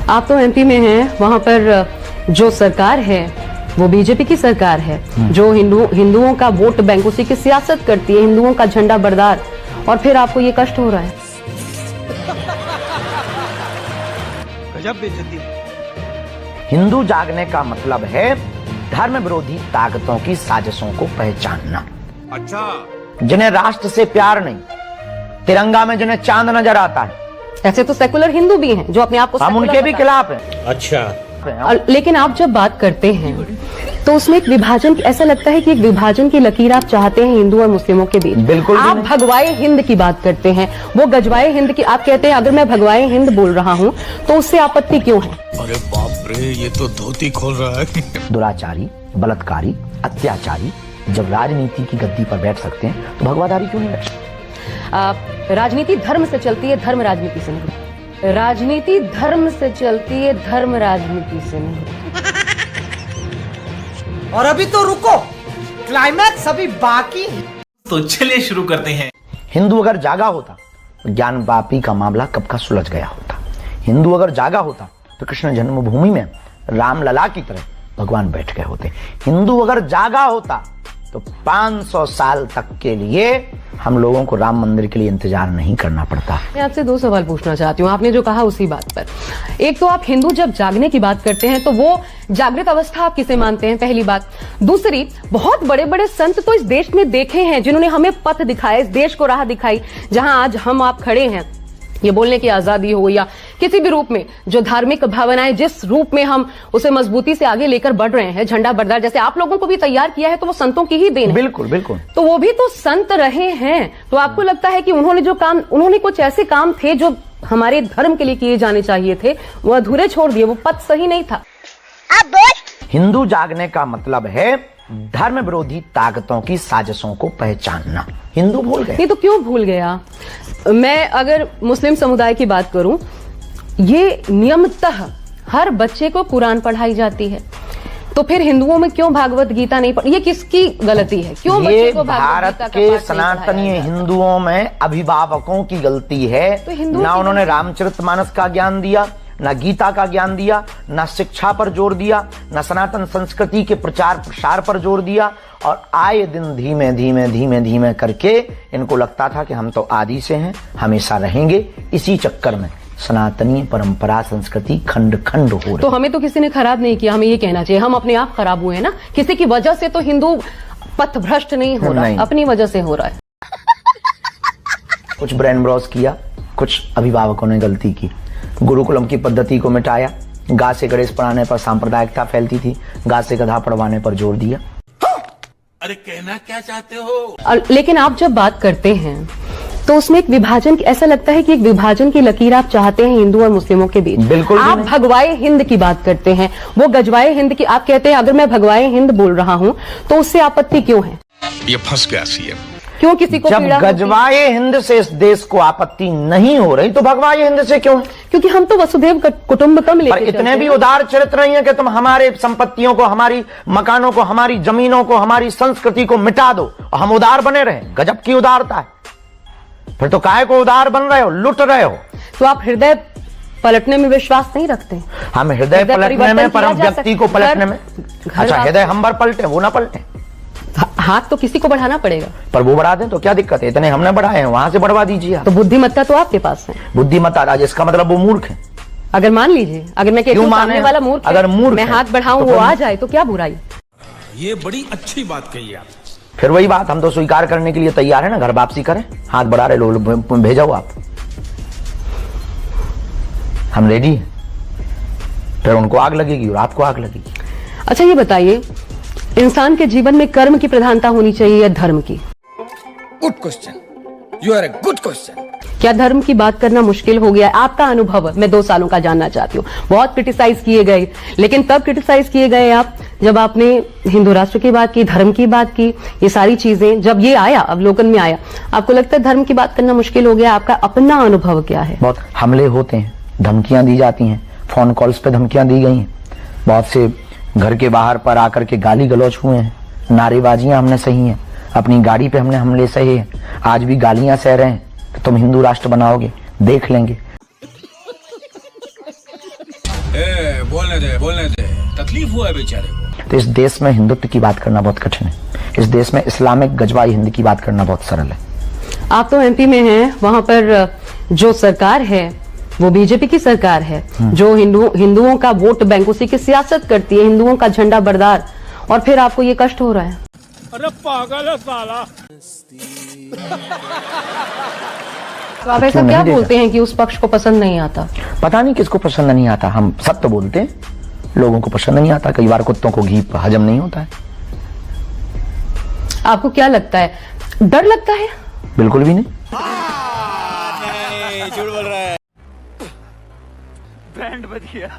आप तो एमपी में हैं, वहां पर जो सरकार है वो बीजेपी की सरकार है, जो हिंदुओं का वोट बैंक उसी की सियासत करती है, हिंदुओं का झंडा बरदार, और फिर आपको ये कष्ट हो रहा है। गजब बेइज्जती। हिंदू जागने का मतलब है धर्म विरोधी ताकतों की साजिशों को पहचानना। अच्छा, जिन्हें राष्ट्र से प्यार नहीं, तिरंगा में जिन्हें चांद नजर आता है। ऐसे तो सेकुलर हिंदू भी हैं जो अपने आप को हम उनके भी खिलाफ हैं। अच्छा, लेकिन आप जब बात करते हैं तो उसमें एक विभाजन, ऐसा लगता है कि एक विभाजन की लकीर आप चाहते हैं हिंदू और मुस्लिमों के बीच। बिल्कुल आप भगवाए हिंद की बात करते हैं, वो गजवाए हिंद की आप कहते हैं। अगर मैं भगवाए हिंद बोल रहा हूं तो उससे आपत्ति क्यों है? अरे बाप रे, ये तो धोती खोल रहा है। दुराचारी, बलात्कारी, अत्याचारी जब राजनीति की गद्दी पर बैठ सकते हैं तो भगवादारी क्यों नहीं बैठ सकते? राजनीति धर्म से चलती है, धर्म राजनीति से नहीं। राजनीति धर्म से चलती है, धर्म राजनीति से नहीं। और अभी तो रुको, क्लाइमैक्स अभी बाकी है। तो चलिए शुरू करते हैं। हिंदू अगर जागा होता तो ज्ञान वापी का मामला कब का सुलझ गया होता। हिंदू अगर जागा होता तो कृष्ण जन्मभूमि में रामलला की तरह भगवान बैठ गए होते। हिंदू अगर जागा होता तो 500 साल तक के लिए हम लोगों को राम मंदिर के लिए इंतजार नहीं करना पड़ता। मैं आपसे दो सवाल पूछना चाहती हूँ, आपने जो कहा उसी बात पर। एक तो आप हिंदू जब जागने की बात करते हैं तो वो जागृत अवस्था आप किसे मानते हैं, पहली बात। दूसरी, बहुत बड़े बड़े संत तो इस देश में देखे हैं जिन्होंने हमें पथ दिखाया, इस देश को राह दिखाई, जहां आज हम आप खड़े हैं। ये बोलने की आजादी हो या किसी भी रूप में, जो धार्मिक भावनाएं जिस रूप में हम उसे मजबूती से आगे लेकर बढ़ रहे हैं, झंडा बरदार जैसे आप लोगों को भी तैयार किया है, तो वो संतों की ही देन है। बिल्कुल बिल्कुल। तो वो भी तो संत रहे हैं। तो आपको लगता है कि उन्होंने कुछ ऐसे काम थे जो हमारे धर्म के लिए किए जाने चाहिए थे, वो अधूरे छोड़ दिए, वो पथ सही नहीं था। अब बोल। हिंदू जागने का मतलब है धर्म विरोधी ताकतों की साजिशों को पहचानना। हिंदू भूल गए। नहीं तो क्यों भूल गया? मैं अगर मुस्लिम समुदाय की बात करूं, ये नियमतः हर बच्चे को कुरान पढ़ाई जाती है, तो फिर हिंदुओं में क्यों भागवत गीता नहीं पढ़ी? ये किसकी गलती है? क्यों बच्चे को भारत के सनातनी हिंदुओं में अभिभावकों की गलती है। तो ना उन्होंने रामचरितमानस का ज्ञान दिया, ना गीता का ज्ञान दिया, ना शिक्षा पर जोर दिया, ना सनातन संस्कृति के प्रचार प्रसार पर जोर दिया। और आए दिन धीमे धीमे धीमे धीमे करके इनको लगता था कि हम तो आदि से हैं, हमेशा रहेंगे। इसी चक्कर में सनातनी परंपरा संस्कृति खंड खंड हो रही। तो हमें तो किसी ने खराब नहीं किया, हमें ये कहना चाहिए हम अपने आप खराब हुए हैं ना। किसी की वजह से तो हिंदू पथ भ्रष्ट नहीं हो रहा है, अपनी वजह से हो रहा है। कुछ ब्रेन ब्रॉस किया, कुछ अभिभावकों ने गलती की। गुरुकुलम की पद्धति को मिटाया, गा से गणेश पढ़ाने पर सांप्रदायिकता फैलती थी, गा से गधा पढ़वाने पर जोर दिया। अरे कहना क्या चाहते हो? लेकिन आप जब बात करते हैं तो उसमें एक विभाजन, ऐसा लगता है कि एक विभाजन की लकीर आप चाहते हैं हिंदू और मुस्लिमों के बीच। बिल्कुल। आप भगवाए हिंद की बात करते हैं, वो गजवाए हिंद की आप कहते हैं। अगर मैं भगवाए हिंद बोल रहा हूं तो उससे आपत्ति क्यों है? ये फंस गया सीएम। क्यों किसी को जब पीड़ा होती? गजवाए हिंद से इस देश को आपत्ति नहीं हो रही तो भगवाए हिंद से क्यों? क्योंकि हम तो वसुधैव कुटुंबकम लेके पर इतने चलते भी हैं। उदार चरित्र नहीं है कि तुम हमारे संपत्तियों को, हमारी मकानों को, हमारी जमीनों को, हमारी संस्कृति को मिटा दो और हम उदार बने रहे। गजब की उदारता है। फिर तो काहे को उदार बन रहे हो, लुट रहे हो। तो आप हृदय पलटने में विश्वास नहीं रखते? हम हृदय पलटने में, पर हम व्यक्ति को पलटने में। अच्छा, हृदय हम बार पलटे, वो ना पलटे। हाथ तो किसी को बढ़ाना पड़ेगा। पर वो बढ़ा दें तो क्या दिक्कत है? इतने हमने बढ़ाए हैं, वहां से बढ़वा दीजिए। तो बुद्धिमत्ता तो आपके पास है। बुद्धिमत्ता राज, इसका मतलब वो मूर्ख है। अगर मान लीजिए, अगर मैं कहती हूं सामने वाला मूर्ख है, अगर मूर्ख मैं है, हाथ बढ़ाऊं तो वो आ जाए तो क्या बुराई? ये बड़ी अच्छी बात कही आप। फिर वही बात, हम तो स्वीकार करने के लिए तैयार है ना। घर वापसी करें, हाथ बढ़ा रहे लोग, भेजाओ आप, हम रेडी हैं। फिर उनको आग लगेगी और आपको आग लगेगी। अच्छा ये बताइए, इंसान के जीवन में कर्म की प्रधानता होनी चाहिए या धर्म की? Good question, you are a good question. क्या धर्म की बात करना मुश्किल हो गया? आपका अनुभव मैं 2 सालों का जानना चाहती हूँ। बहुत क्रिटिसाइज किए गए, लेकिन तब क्रिटिसाइज किए गए आप जब आपने हिंदू राष्ट्र की बात की, धर्म की बात की, ये सारी चीजें जब ये आया, अवलोकन में आया, आपको लगता है धर्म की बात करना मुश्किल हो गया? आपका अपना अनुभव क्या है? बहुत हमले होते हैं, धमकियां दी जाती हैं, फोन कॉल्स पे धमकियां दी गई हैं, बहुत से घर के बाहर पर आकर के गाली गलौज हुए हैं, नारेबाजियां हमने सही हैं, अपनी गाड़ी पे हमने हमले सहे हैं, आज भी गालियां सह रहे हैं। तो तुम हिंदू राष्ट्र बनाओगे, देख लेंगे। बोलने दे तकलीफ हुआ है बेचारे को। तो इस देश में हिंदुत्व की बात करना बहुत कठिन है। इस देश में इस्लामिक गजवाई हिंद की बात करना बहुत सरल है। आप तो एमपी में हैं, वहां पर जो सरकार है वो बीजेपी की सरकार है, जो हिंदुओं का वोट बैंक, उसी की सियासत करती है, हिंदुओं का झंडा बरदार, और फिर आपको ये कष्ट हो रहा है। अरे पागल है साला। तो आप ऐसा क्यों क्या नहीं देगा? बोलते हैं कि उस पक्ष को पसंद नहीं आता? पता नहीं किसको पसंद नहीं आता, हम सब तो बोलते हैं, लोगों को पसंद नहीं आता। कई बार कुत्तों को घी हजम नहीं होता है। आपको क्या लगता है, डर लगता है? बिल्कुल भी नहीं। झूठ बोल रहा है। बैंड बज गया।